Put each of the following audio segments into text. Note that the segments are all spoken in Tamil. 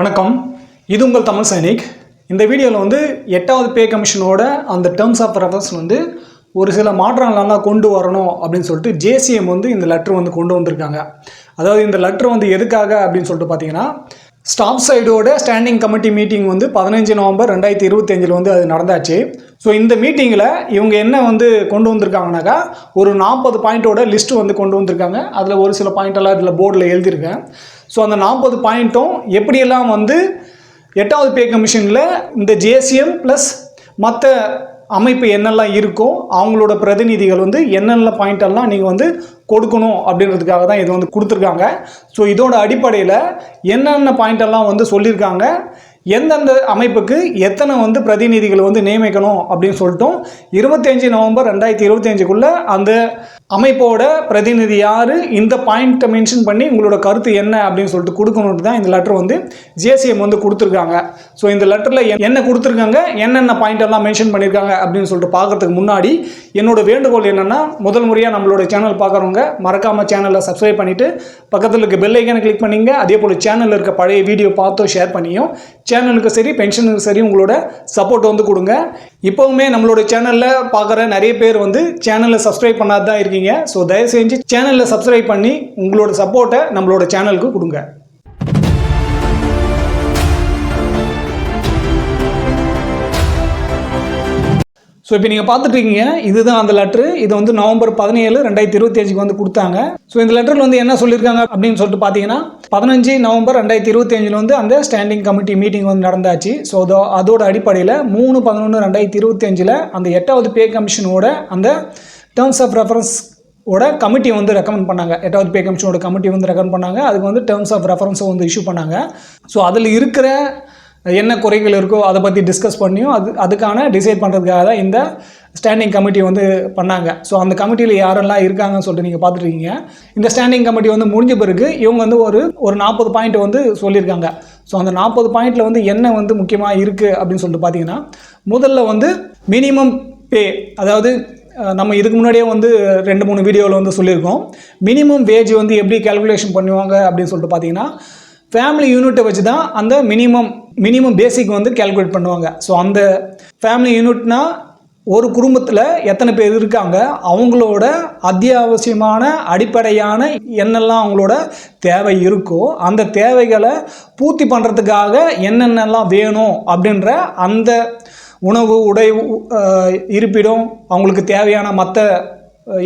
வணக்கம், இது உங்கள் தமிழ் சைனிக். இந்த வீடியோவில் வந்து 8வது பே கமிஷனோட அந்த டேர்ம்ஸ் ஆஃப் ரெஃபரன்ஸ் வந்து ஒரு சில மாற்றங்கள்லாம் கொண்டு வரணும் அப்படின்னு சொல்லிட்டு ஜேசிஎம் வந்து இந்த லெட்டர் வந்து கொண்டு வந்திருக்காங்க. அதாவது இந்த லெட்டர் வந்து எதுக்காக அப்படின்னு சொல்லிட்டு பார்த்தீங்கன்னா, ஸ்டாஃப் சைடோட ஸ்டாண்டிங் கமிட்டி மீட்டிங் வந்து 15 நவம்பர் 2025 வந்து அது நடந்தாச்சு. ஸோ இந்த மீட்டிங்கில் இவங்க என்ன வந்து கொண்டு வந்திருக்காங்கனாக்கா, ஒரு 40 பாயிண்ட்டோட லிஸ்ட்டு வந்து கொண்டு வந்திருக்காங்க. அதில் ஒரு சில பாயிண்டெல்லாம் இதில் போர்டில் எழுதியிருக்கேன். ஸோ அந்த 40 பாயிண்ட்டும் எப்படியெல்லாம் வந்து 8வது பே கமிஷனில் இந்த ஜேசிஎம் ப்ளஸ் மற்ற அமைப்பு என்னெல்லாம் இருக்கோ அவங்களோட பிரதிநிதிகள் வந்து என்னென்ன பாயிண்டெல்லாம் நீங்கள் வந்து கொடுக்கணும் அப்படின்றதுக்காக தான் இது வந்து கொடுத்துருக்காங்க. ஸோ இதோட அடிப்படையில் என்னென்ன பாயிண்டெல்லாம் வந்து சொல்லியிருக்காங்க, எந்தெந்த அமைப்புக்கு எத்தனை வந்து பிரதிநிதிகள் வந்து நியமிக்கணும் அப்படின்னு சொல்லிட்டோம். 25 நவம்பர் 2025 அந்த அமைப்போட பிரதிநிதி யார், இந்த பாயிண்ட்டை மென்ஷன் பண்ணி உங்களோட கருத்து என்ன அப்படின்னு சொல்லிட்டு கொடுக்கணுன்ட்டு தான் இந்த லெட்டர் வந்து ஜேசிஎம் வந்து கொடுத்துருக்காங்க. ஸோ இந்த லெட்டரில் என்ன கொடுத்துருக்காங்க, என்னென்ன பாயிண்டெல்லாம் மென்ஷன் பண்ணியிருக்காங்க அப்படின்னு சொல்லிட்டு பார்க்கறதுக்கு முன்னாடி என்னோட வேண்டுகோள் என்னென்னா, முதல் முறையாக நம்மளோட சேனல் பார்க்குறவங்க மறக்காமல் சேனலை சப்ஸ்கிரைப் பண்ணிவிட்டு பக்கத்தில் இருக்க பெல் ஐக்கானை கிளிக் பண்ணிங்க. அதே போல் சேனலில் இருக்க பழைய வீடியோ பார்த்தோ ஷேர் பண்ணியும் சேனலுக்கு சரி பென்ஷனுக்கு சரி உங்களோட சப்போர்ட் வந்து கொடுங்க. இப்போவுமே நம்மளோட சேனலில் பார்க்குற நிறைய பேர் வந்து சேனலை சப்ஸ்கிரைப் பண்ணாது தான் இருக்கீங்க. ஸோ தயவு செஞ்சு சேனலில் சப்ஸ்கிரைப் பண்ணி உங்களோட சப்போர்ட்டை நம்மளோட சேனலுக்கு கொடுங்க. ஸோ இப்போ நீங்கள் பார்த்துட்ருக்கீங்க, இதுதான் அந்த லெட்ரு. இது வந்து நவம்பர் 17, 2025 வந்து கொடுத்தாங்க. ஸோ இந்த லெட்டரில் வந்து என்ன சொல்லியிருக்காங்க அப்படின்னு சொல்லிட்டு பார்த்தீங்கன்னா, 15 நவம்பர் 2025 வந்து அந்த ஸ்டாண்டிங் கமிட்டி மீட்டிங் வந்து நடந்தாச்சு. ஸோ அதோட அடிப்படையில் 3/11/2025 அந்த 8வது பே கமிஷனோட அந்த டேர்ம்ஸ் ஆஃப் ரெஃபரன்ஸ் கமிட்டி வந்து ரெக்கமெண்ட் பண்ணாங்க. 8வது பே கமிஷனோட கமிட்டி வந்து ரெக்கமெண்ட் பண்ணாங்க. அதுக்கு வந்து டேர்ம்ஸ் ஆஃப் ரெஃபரன்ஸை வந்து இஷ்யூ பண்ணாங்க. ஸோ அதில் இருக்கிற என்ன குறைகள் இருக்கோ அதை பற்றி டிஸ்கஸ் பண்ணியும் அதுக்கான டிசைட் பண்ணுறதுக்காக தான் இந்த ஸ்டாண்டிங் கமிட்டி வந்து பண்ணாங்க. ஸோ அந்த கமிட்டியில் யாரெல்லாம் இருக்காங்கன்னு சொல்லிட்டு நீங்கள் பார்த்துருக்கீங்க. இந்த ஸ்டாண்டிங் கமிட்டி வந்து முடிஞ்ச பிறகு இவங்க வந்து ஒரு 40 பாயிண்ட் வந்து சொல்லியிருக்காங்க. ஸோ அந்த 40 பாயிண்டில் வந்து என்ன வந்து முக்கியமாக இருக்குது அப்படின்னு சொல்லிட்டு பார்த்தீங்கன்னா, முதல்ல வந்து மினிமம் பே, அதாவது நம்ம இதுக்கு முன்னாடியே வந்து 2-3 வீடியோவில் வந்து சொல்லியிருக்கோம். மினிமம் வேஜ் வந்து எப்படி கேல்குலேஷன் பண்ணுவாங்க அப்படின்னு சொல்லிட்டு பார்த்தீங்கன்னா, ஃபேமிலி யூனிட்டை வச்சு தான் அந்த மினிமம் பேசிக் வந்து கேல்குலேட் பண்ணுவாங்க. ஸோ அந்த ஃபேமிலி யூனிட்னா ஒரு குடும்பத்தில் எத்தனை பேர் இருக்காங்க, அவங்களோட அத்தியாவசியமான அடிப்படையான என்னெல்லாம் அவங்களோட தேவை இருக்கோ அந்த தேவைகளை பூர்த்தி பண்ணுறதுக்காக என்னென்னலாம் வேணும் அப்படின்ற அந்த உணவு, உடை, இருப்பிடம், அவங்களுக்கு தேவையான மற்ற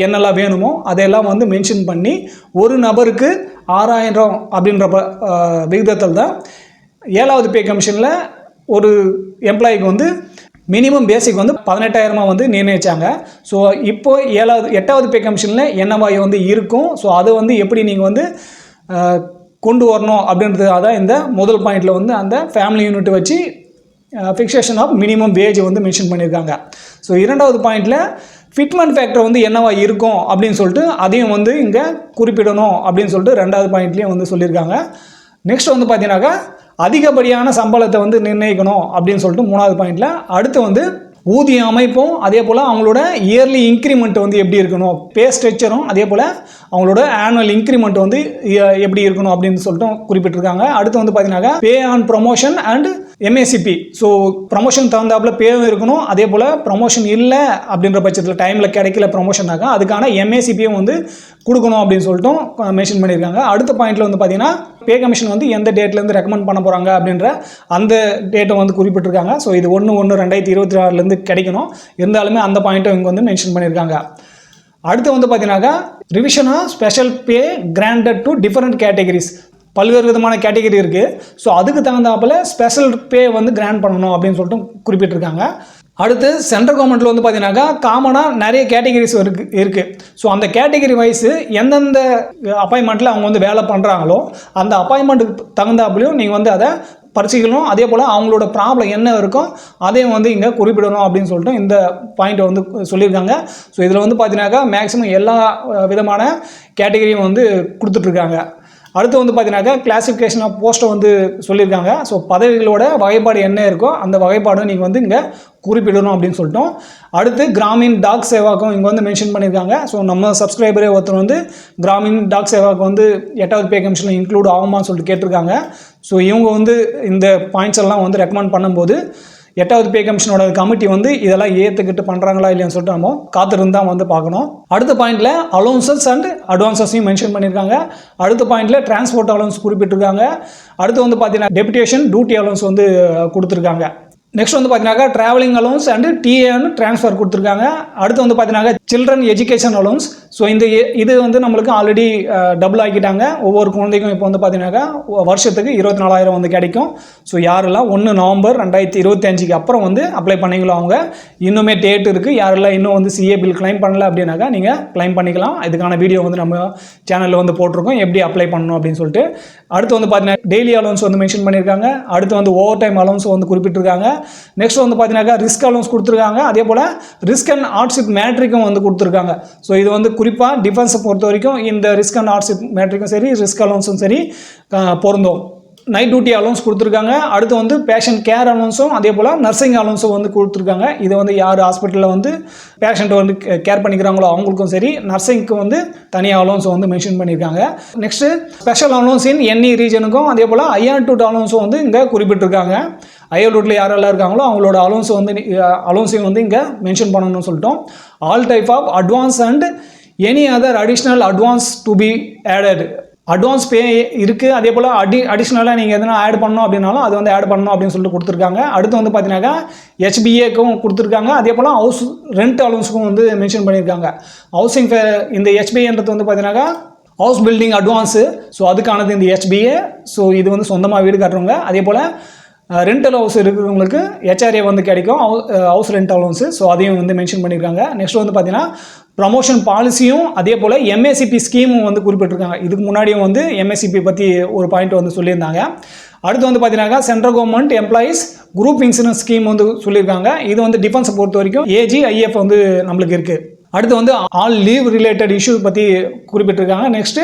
என்னெல்லாம் வேணுமோ அதையெல்லாம் வந்து மென்ஷன் பண்ணி ஒரு நபருக்கு 6000 அப்படின்ற விகிதத்தில் தான் 7வது பே கமிஷனில் ஒரு எம்ப்ளாய்க்கு வந்து மினிமம் பேசிக் வந்து 18,000 வந்து நிர்ணயிச்சாங்க. ஸோ இப்போது 8வது பே கமிஷனில் என்னவா வந்து இருக்கும், ஸோ அதை வந்து எப்படி நீங்கள் வந்து கொண்டு வரணும் அப்படின்றதுக்காக தான் இந்த முதல் பாயிண்டில் வந்து அந்த ஃபேமிலி யூனிட் வச்சு ஃபிக்சேஷன் ஆஃப் மினிமம் வேஜ் வந்து மென்ஷன் பண்ணியிருக்காங்க. ஸோ 2வது பாயிண்டில் ஃபிட்மெண்ட் ஃபேக்டர் வந்து என்னவா இருக்கும் அப்படின்னு சொல்லிட்டு அதையும் வந்து இங்கே குறிப்பிடணும் அப்படின்னு சொல்லிட்டு 2வது பாயிண்ட்லேயும் வந்து சொல்லியிருக்காங்க. நெக்ஸ்ட் வந்து பார்த்தீங்கன்னாக்கா அதிகப்படியான சம்பளத்தை வந்து நிர்ணயிக்கணும் அப்படின்னு சொல்லிட்டு 3வது பாயிண்டில். அடுத்து வந்து ஊதிய அமைப்பும் அதே போல் அவங்களோட இயர்லி இன்க்ரிமெண்ட் வந்து எப்படி இருக்கணும், பே ஸ்ட்ரக்சரும் அதே போல் அவங்களோட ஆனுவல் இன்க்ரிமெண்ட் வந்து எப்படி இருக்கணும் அப்படின்னு சொல்லிட்டு குறிப்பிட்டிருக்காங்க. அடுத்து வந்து பார்த்தீங்கன்னா pay on promotion and MACP. So promotion தகுந்தாப்பில் பேவும் இருக்கணும். அதே போல் ப்ரொமோஷன் இல்லை அப்படின்ற பட்சத்தில் டைமில் கிடைக்கல ப்ரொமோஷனாக அதுக்கான எம்ஏசிபியும் வந்து கொடுக்கணும் அப்படின்னு சொல்லிட்டு மென்ஷன் பண்ணியிருக்காங்க. அடுத்த பாயிண்டில் வந்து பார்த்தீங்கன்னா பே கமிஷன் வந்து எந்த டேட்லேருந்து ரெக்கமெண்ட் பண்ண போகிறாங்க அப்படின்ற அந்த டேட்டை வந்து குறிப்பிட்டிருக்காங்க. ஸோ இது 1/1/2026 கிடைக்கணும். இருந்தாலுமே அந்த பாயிண்ட்டும் இங்கே வந்து மென்ஷன் பண்ணியிருக்காங்க. அடுத்து வந்து பார்த்தீங்கன்னாக்கா ரிவிஷனாக special pay granted to different categories, பல்வேறு விதமான கேட்டகரி இருக்குது. ஸோ அதுக்கு தகுந்தாப்பில் ஸ்பெஷல் பே வந்து கிராண்ட் பண்ணணும் அப்படின்னு சொல்லிட்டு குறிப்பிட்டிருக்காங்க. அடுத்து சென்ட்ரல் கவர்மெண்ட்டில் வந்து பார்த்தீங்கன்னாக்கா காமனாக நிறைய கேட்டகரிஸ் இருக்குது. ஸோ அந்த கேட்டகரி வைஸு எந்தெந்த அப்பாயின்மெண்ட்டில் அவங்க வந்து வேலை பண்ணுறாங்களோ அந்த அப்பாயின்மெண்ட்டுக்கு தகுந்தாப்புலையும் நீங்கள் வந்து அதை பரிசீலிக்கணும். அதே போல் அவங்களோட ப்ராப்ளம் என்ன இருக்கோ அதையும் வந்து இங்கே குறிப்பிடணும் அப்படின்னு சொல்லிட்டு இந்த பாயிண்ட்டை வந்து சொல்லியிருக்காங்க. ஸோ இதில் வந்து பார்த்தீங்கன்னாக்கா மேக்ஸிமம் எல்லா விதமான கேட்டகரியும் வந்து கொடுத்துட்ருக்காங்க. அடுத்து வந்து பார்த்தீங்கன்னாக்கா கிளாசிஃபிகேஷன் ஆஃப் போஸ்ட்டை வந்து சொல்லியிருக்காங்க. ஸோ பதவிகளோட வகைப்பாடு என்ன இருக்கோ அந்த வகைப்பாடும் நீங்கள் வந்து இங்கே குறிப்பிடணும் அப்படின்னு சொல்லிட்டோம். அடுத்து கிராமின் டாக் சேவாக்கும் இங்கே வந்து மென்ஷன் பண்ணியிருக்காங்க. ஸோ நம்ம சப்ஸ்கிரைபரே ஒருத்தர் வந்து கிராமின் டாக் சேவாக்கு வந்து 8வது பே கமிஷனில் இன்க்ளூட் ஆகுமான்னு சொல்லிட்டு கேட்டிருக்காங்க. ஸோ இவங்க வந்து இந்த பாயிண்ட்ஸ் எல்லாம் வந்து ரெக்கமெண்ட் பண்ணும்போது 8வது பே கமிஷனோட கமிட்டி வந்து இதெல்லாம் ஏற்றுக்கிட்டு பண்ணுறாங்களா இல்லையான்னு சொல்லிட்டு நம்ம காத்திருந்து தான் வந்து பார்க்கணும். அடுத்த பாயிண்ட்ல அலோன்சஸ் அண்ட் அட்வான்சஸையும் மென்ஷன் பண்ணியிருக்காங்க. அடுத்த பாயிண்ட்ல டிரான்ஸ்போர்ட் அலோன்ஸ் குறிப்பிட்டிருக்காங்க. அடுத்து வந்து பார்த்தீங்கன்னா டெபுடேஷன் டியூட்டி அலோன்ஸ் வந்து கொடுத்துருக்காங்க. நெக்ஸ்ட் வந்து பார்த்தீங்கன்னா ட்ராவலிங் அலோன்ஸ் அண்ட் டிஏன்னு ட்ரான்ஸ்ஃபர் கொடுத்துருக்காங்க. அடுத்து வந்து பார்த்தீங்கன்னா சில்ட்ரன் எஜுகேஷன் அலோன்ஸ். ஸோ இது வந்து நம்மளுக்கு ஆல்ரெடி டபுள் ஆக்கிட்டாங்க. ஒவ்வொரு குழந்தைக்கும் இப்போ வந்து பார்த்தீங்கன்னாக்கா வருஷத்துக்கு 24,000 வந்து கிடைக்கும். ஸோ யாரெல்லாம் 1 நவம்பர் 2025 அப்புறம் வந்து அப்ளை பண்ணிக்கலாம். அவங்க இன்னுமே டேட் இருக்குது. யாரெல்லாம் இன்னும் வந்து சிஏ பில் கிளைம் பண்ணல அப்படின்னாக்கா நீங்கள் கிளைம் பண்ணிக்கலாம். இதுக்கான வீடியோ வந்து நம்ம சேனலில் வந்து போட்டிருக்கோம் எப்படி அப்ளை பண்ணணும் அப்படின்னு சொல்லிட்டு. அடுத்து வந்து பார்த்தீங்கன்னா டெய்லி அலோன்ஸ் வந்து மென்ஷன் பண்ணியிருக்காங்க. அடுத்து வந்து ஓவர் டைம் அலோன்ஸ் வந்து குறிப்பிட்டிருக்காங்க. நெக்ஸ்ட் வந்து பார்த்தீங்கன்னா ரிஸ்க் அலோன்ஸ் கொடுத்துருக்காங்க. அதே போல் ரிஸ்க் அண்ட் ஹார்ட்ஷிப் மேட்ரிக்கும் வந்து கொடுத்துருக்காங்க. ஸோ இது வந்து குறிப்பாக டிஃபென்ஸை பொறுத்த வரைக்கும் இந்த ரிஸ்க் அண்ட் ஹார்ட்ஷிப் மேட்ரிக்கும் சரி ரிஸ்க் அலோன்ஸும் சரி பொருந்தும். நைட் டியூட்டி அலோன்ஸ் கொடுத்துருக்காங்க. அடுத்து வந்து பேஷண்ட் கேர் அலோன்ஸும் அதே போல் நர்சிங் அலோன்ஸும் வந்து கொடுத்துருக்காங்க. இது வந்து யார் ஹாஸ்பிட்டலில் வந்து பேஷண்ட்டை வந்து கேர் பண்ணிக்கிறாங்களோ அவங்களுக்கும் சரி, நர்சிங்க்கு வந்து தனியாக அலோன்ஸ் வந்து மென்ஷன் பண்ணியிருக்காங்க. நெக்ஸ்ட்டு ஸ்பெஷல் அலோன்ஸ் இன் என்இ ரீஜனுக்கும் அதே போல் ஐஆர் டூட் அலோன்ஸும் வந்து இங்கே குறிப்பிட்டிருக்காங்க. ஐஆர் டூட்டில் யாரெல்லாம் இருக்காங்களோ அவங்களோட அலோன்ஸையும் வந்து இங்கே மென்ஷன் பண்ணணும்னு சொல்லிட்டோம். All type of advance and any other additional advance to be added. Advance pay இருக்குது. அதே போல் அடிஷ்னலாக நீங்கள் எதனா ஆட் பண்ணணும் அப்படின்னாலும் அது வந்து ஆட் பண்ணணும் அப்படின்னு சொல்லிட்டு கொடுத்துருக்காங்க. அடுத்து வந்து பார்த்தீங்கன்னாக்கா ஹெச்பிஏக்கும் கொடுத்துருக்காங்க. அதே போல் ஹவுஸ் ரெண்ட் அலோன்ஸுக்கும் வந்து மென்ஷன் பண்ணியிருக்காங்க. ஹவுசிங் இந்த ஹெச்பிஏன்றது வந்து பார்த்தீங்கன்னாக்கா ஹவுஸ் பில்டிங் அட்வான்ஸு. ஸோ அதுக்கானது இந்த ஹெச்பிஏ. ஸோ இது வந்து சொந்தமாக வீடு கட்டுறவங்க. அதே போல் ரெண்டல் ஹவுஸ் இருக்கிறவங்களுக்கு ஹெச்ஆர்ஏ வந்து கிடைக்கும், ஹவுஸ் ரெண்ட் அலோன்ஸு. ஸோ அதையும் வந்து மென்ஷன் பண்ணியிருக்காங்க. நெக்ஸ்ட் வந்து பார்த்தீங்கன்னா ப்ரமோஷன் பாலிசியும் அதே போல் எம்ஏசிபி ஸ்கீமும் வந்து குறிப்பிட்டிருக்காங்க. இதுக்கு முன்னாடியும் வந்து எம்ஏசிபி பற்றி ஒரு பாயிண்ட் வந்து சொல்லியிருந்தாங்க. அடுத்து வந்து பார்த்தீங்கன்னா central government employees group insurance scheme வந்து சொல்லியிருக்காங்க. இது வந்து டிஃபென்ஸை பொறுத்த வரைக்கும் ஏஜிஐஎஃப் வந்து நம்மளுக்கு இருக்குது. அடுத்து வந்து ஆல் லீவ் ரிலேட்டட் இஷ்யூ பற்றி குறிப்பிட்டிருக்காங்க. நெக்ஸ்ட்டு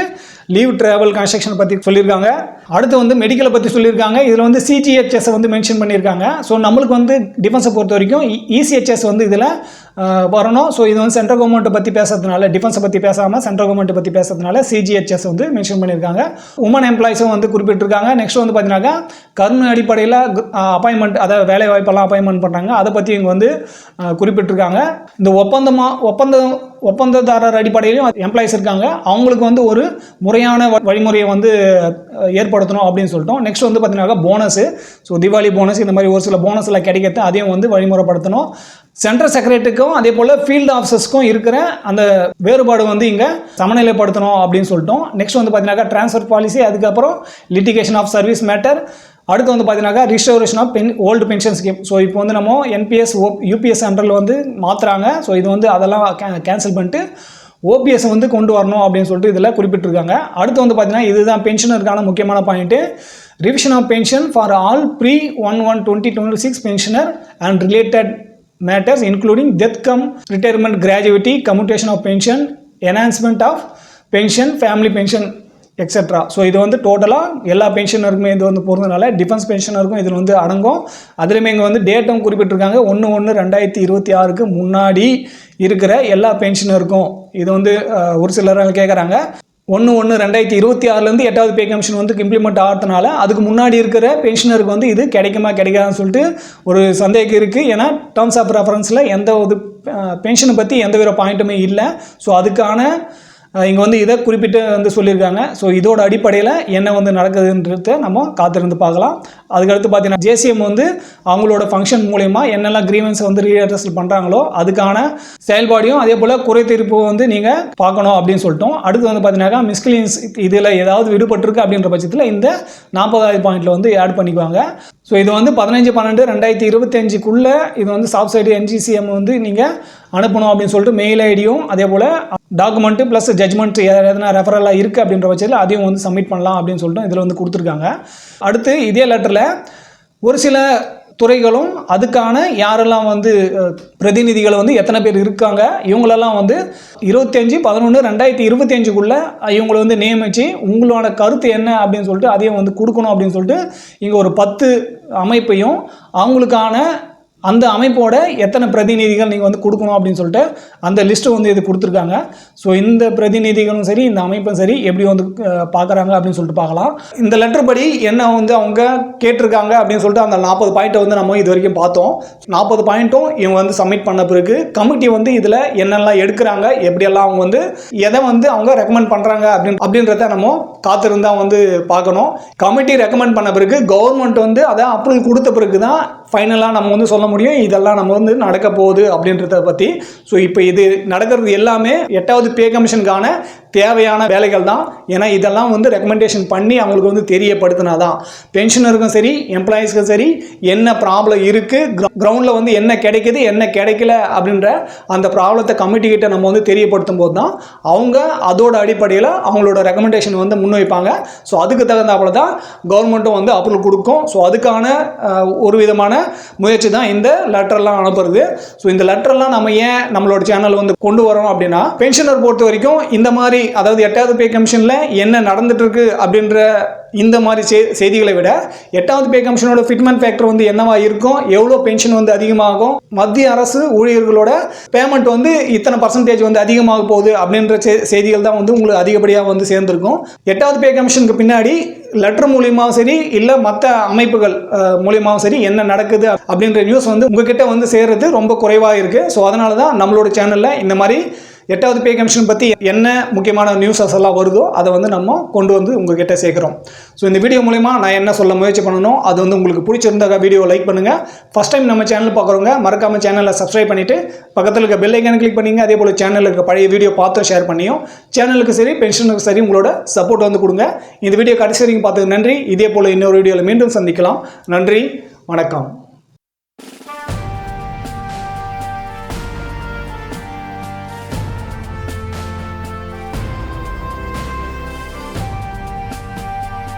லீவ் ட்ராவல் கன்ஸ்ட்ரக்ஷன் பற்றி சொல்லியிருக்காங்க. அடுத்து வந்து மெடிக்கலை பற்றி சொல்லியிருக்காங்க. இதில் வந்து சிஜிஹெச்எஸ் வந்து மென்ஷன் பண்ணியிருக்காங்க. ஸோ நம்மளுக்கு வந்து டிஃபென்ஸை பொறுத்த வரைக்கும் இசிஹெச்எஸ் வந்து இதில் வரணும். ஸோ இது வந்து சென்ட்ரல் கவர்மெண்ட்டை பற்றி பேசுறதுனால, டிஃபென்ஸை பற்றி பேசாமல் சென்ட்ரல் கவர்மெண்ட்டை பற்றி பேசுறதுனால சிஜிஹெச்எஸ் வந்து மென்ஷன் பண்ணியிருக்காங்க. உமன் எம்ப்ளாயிஸும் வந்து குறிப்பிட்டிருக்காங்க. நெக்ஸ்ட் வந்து பார்த்தீங்கன்னாக்கா கருணை அடிப்படையில் அப்பாயின்மெண்ட், அதாவது வேலை வாய்ப்பெல்லாம் அப்பாயின்மெண்ட் பண்ணுறாங்க, அதை பற்றி இங்கே வந்து குறிப்பிட்டிருக்காங்க. இந்த ஒப்பந்ததாரர் அடிப்படையிலும் எம்ப்ளாயிஸ் இருக்காங்க. அவங்களுக்கு வந்து ஒரு முறையான வழிமுறையை வந்து ஏற்படுத்தணும் அப்படின்னு சொல்லிட்டோம். நெக்ஸ்ட் வந்து பார்த்தீங்கன்னா போனஸு. ஸோ தீபாவளி போனஸ் இந்த மாதிரி ஒரு சில போனஸ் எல்லாம் கிடைக்கிறது அதையும் வந்து வழிமுறைப்படுத்தணும். சென்ட்ரல் செக்ரட்டரிக்கும் அதே போல் ஃபீல்டு ஆஃபீஸர்ஸ்க்கும் இருக்கிற அந்த வேறுபாடு வந்து இங்கே சமநிலைப்படுத்தணும் அப்படின்னு சொல்லிட்டோம். நெக்ஸ்ட் வந்து பார்த்தீங்கன்னா ட்ரான்ஸ்ஃபர் பாலிசி, அதுக்கப்புறம் லிட்டிகேஷன் ஆஃப் சர்வீஸ் மேட்டர். அடுத்து வந்து பார்த்தீங்கன்னா restoration of old pension scheme. So இப்போ வந்து நம்ம என்பிஎஸ் யூபிஎஸ் அண்டரில் வந்து மாற்றுறாங்க. ஸோ இது வந்து அதெல்லாம் கேன்சல் பண்ணிட்டு ஓபிஎஸ் வந்து கொண்டு வரணும் அப்படின்னு சொல்லிட்டு இதில் குறிப்பிட்டிருக்காங்க. அடுத்து வந்து பார்த்தீங்கன்னா இதுதான் பென்ஷனருக்கான முக்கியமான point. Revision of pension for all pre-1/1/2026 pensioner and related matters including death cum retirement gratuity commutation of pension enhancement of pension family pension etcetera. So இது வந்து டோட்டலாக எல்லா பென்ஷனருக்குமே இது வந்து போகிறதுனால டிஃபென்ஸ் பென்ஷனருக்கும் இதில் வந்து அடங்கும். அதுலேயுமே இங்கே வந்து டேட்டும் குறிப்பிட்டிருக்காங்க. 1/1/2026 முன்னாடி இருக்கிற எல்லா பென்ஷனருக்கும். இது வந்து ஒரு சிலர் கேட்குறாங்க 1/1/2026 8வது பே கமிஷன் வந்து இம்ப்ளிமெண்ட் ஆகிறதுனால அதுக்கு முன்னாடி இருக்கிற பென்ஷனருக்கு வந்து இது கிடைக்குமா கிடைக்காதுன்னு சொல்லிட்டு ஒரு சந்தேகம் இருக்குது. ஏன்னா டேர்ம்ஸ் ஆஃப் ரெஃபரன்ஸில் எந்த ஒரு பென்ஷனை பற்றி எந்த ஒரு பாயிண்ட்டுமே இல்லை. ஸோ அதுக்கான இங்கே வந்து இதை குறிப்பிட்டு வந்து சொல்லியிருக்காங்க. ஸோ இதோட அடிப்படையில் என்ன வந்து நடக்குதுன்றத நம்ம காத்திருந்து பார்க்கலாம். அதுக்கடுத்து பார்த்தீங்கன்னா ஜேசிஎம் வந்து அவங்களோட ஃபங்க்ஷன் மூலயமா என்னெல்லாம் கிரீவன்ஸை வந்து ரீஅட்ரஸல் பண்ணுறாங்களோ அதுக்கான செயல்பாடையும் அதே போல் குறை தீர்ப்பு வந்து நீங்கள் பார்க்கணும் அப்படின்னு சொல்லிட்டோம். அடுத்து வந்து பார்த்தீங்கன்னா மிஸ்கிலியன்ஸ் இதில் ஏதாவது விடுபட்டிருக்கு அப்படின்ற பட்சத்தில் இந்த 40வது பாயிண்டில் வந்து ஆட் பண்ணிக்குவாங்க. ஸோ இது வந்து 15/12/2025 இது வந்து சாஃப்ட் சைடு NGCM வந்து நீங்கள் அனுப்பணும் அப்படின்னு சொல்லிட்டு மெயில் ஐடியும் அதே போல் டாக்குமெண்ட்டு ப்ளஸ் ஜட்மெண்ட் எதனா ரெஃபரலாக இருக்குது அப்படின்ற பட்சத்தில் அதையும் வந்து சப்மிட் பண்ணலாம் அப்படின்னு சொல்லிட்டு இதில் வந்து கொடுத்துருக்காங்க. அடுத்து இதே லெட்டரில் ஒரு சில துறைகளும் அதுக்கான யாரெல்லாம் வந்து பிரதிநிதிகள் வந்து எத்தனை பேர் இருக்காங்க, இவங்களெல்லாம் வந்து 25/11/2025 இவங்களை வந்து நியமித்து உங்களோட கருத்து என்ன அப்படின்னு சொல்லிட்டு அதையும் வந்து கொடுக்கணும் அப்படின்னு சொல்லிட்டு இங்கே ஒரு 10 அமைப்பையும் அவங்களுக்கான அந்த அமைப்போட எத்தனை பிரதிநிதிகள் நீங்கள் வந்து கொடுக்கணும் அப்படின்னு சொல்லிட்டு அந்த லிஸ்ட்டு வந்து இது கொடுத்துருக்காங்க. ஸோ இந்த பிரதிநிதிகளும் சரி இந்த அமைப்பும் சரி எப்படி வந்து பார்க்குறாங்க அப்படின்னு சொல்லிட்டு பார்க்கலாம். இந்த லெட்டர் படி என்ன வந்து அவங்க கேட்டிருக்காங்க அப்படின்னு சொல்லிட்டு அந்த 40 பாயிண்ட்டை வந்து நம்ம இது வரைக்கும் பார்த்தோம். 40 பாயிண்ட்டும் இவங்க வந்து சப்மிட் பண்ண பிறகு கமிட்டி வந்து இதில் என்னெல்லாம் எடுக்கிறாங்க, எப்படியெல்லாம் அவங்க வந்து எதை வந்து அவங்க ரெக்கமெண்ட் பண்ணுறாங்க அப்படின்றத நம்ம காத்திருந்தால் வந்து பார்க்கணும். கமிட்டி ரெக்கமெண்ட் பண்ண பிறகு கவர்மெண்ட் வந்து அதை அப்ரூவல் கொடுத்த பிறகு தான் ஃபைனலாக நம்ம வந்து சொல்ல முடியும் இதெல்லாம் நம்ம வந்து நடக்க போகுது அப்படின்றத பற்றி. ஸோ இப்போ இது நடக்கிறது எல்லாமே 8வது பே கமிஷனுக்கான தேவையான வேலைகள் தான். ஏன்னா இதெல்லாம் வந்து ரெக்கமெண்டேஷன் பண்ணி அவங்களுக்கு வந்து தெரியப்படுத்தினா தான் பென்ஷனருக்கும் சரி எம்ப்ளாயீஸ்க்கும் சரி என்ன ப்ராப்ளம் இருக்குது, கிரவுண்டில் வந்து என்ன கிடைக்குது என்ன கிடைக்கல அப்படின்ற அந்த ப்ராப்ளத்தை கமிட்டி கிட்ட நம்ம வந்து தெரியப்படுத்தும் போது தான் அவங்க அதோட அடிப்படையில் அவங்களோட ரெக்கமெண்டேஷன் வந்து முன்வைப்பாங்க. ஸோ அதுக்கு தகுந்தாப்புல தான் கவர்மெண்ட்டும் வந்து அப்ரூவல் கொடுக்கும். ஸோ அதுக்கான ஒரு விதமான முயற்சி தான் இந்த லெட்டர்லாம் அனுப்புறது. ஸோ இந்த லெட்டர்லாம் நம்ம ஏன் நம்மளோட சேனல் வந்து கொண்டு வரோம் அப்படின்னா, பென்ஷனர் பொறுத்த வரைக்கும் இந்த மாதிரி அதாவது 8வது பே கமிஷனில் என்ன நடந்துட்டு இருக்கு அப்படின்ற இந்த மாதிரி செய்திகளை விட 8வது பே கமிஷனோட ஃபிட்மென்ட் ஃபேக்டர் வந்து என்னவா இருக்கும், எவ்வளோ பென்ஷன் வந்து அதிகமாகும், மத்திய அரசு ஊழியர்களோட பேமெண்ட் வந்து இத்தனை பர்சன்டேஜ் வந்து அதிகமாக போகுது அப்படின்ற செய்திகள் தான் வந்து உங்களுக்கு அதிகப்படியாக வந்து சேர்ந்துருக்கும். 8வது பே கமிஷனுக்கு பின்னாடி லெட்டர் மூலியமாகவும் சரி இல்லை மற்ற அமைப்புகள் மூலியமாகவும் சரி என்ன நடக்குது அப்படின்ற நியூஸ் வந்து உங்ககிட்ட வந்து சேர்றது ரொம்ப குறைவாக இருக்குது. ஸோ அதனால தான் நம்மளோட சேனலில் இந்த மாதிரி 8வது பே கமிஷன் பற்றி என்ன முக்கியமான நியூஸஸ் எல்லாம் வருதோ அதை வந்து நம்ம கொண்டு வந்து உங்ககிட்ட சேர்க்குறோம். ஸோ இந்த வீடியோ மூலிமா நான் என்ன சொல்ல முயற்சி பண்ணணும், அது வந்து உங்களுக்கு பிடிச்சிருந்தாக்க வீடியோ லைக் பண்ணுங்கள். ஃபஸ்ட் டைம் நம்ம சேனல் பார்க்குறவங்க மறக்காமல் சேனலை சப்ஸ்கிரைப் பண்ணிவிட்டு பக்கத்தில் இருக்க பெல் ஐக்கானை கிளிக் பண்ணிங்க. அதே போல் சேனலில் இருக்க பழைய வீடியோ பார்த்து ஷேர் பண்ணியும் சேனலுக்கு சரி பென்ஷனுக்கு சரி உங்களோட சப்போர்ட் வந்து கொடுங்க. இந்த வீடியோ கடைசி வரைக்கும் பார்த்ததுக்கு நன்றி. இதே போல் இன்னொரு வீடியோவில் மீண்டும் சந்திக்கலாம். நன்றி, வணக்கம்.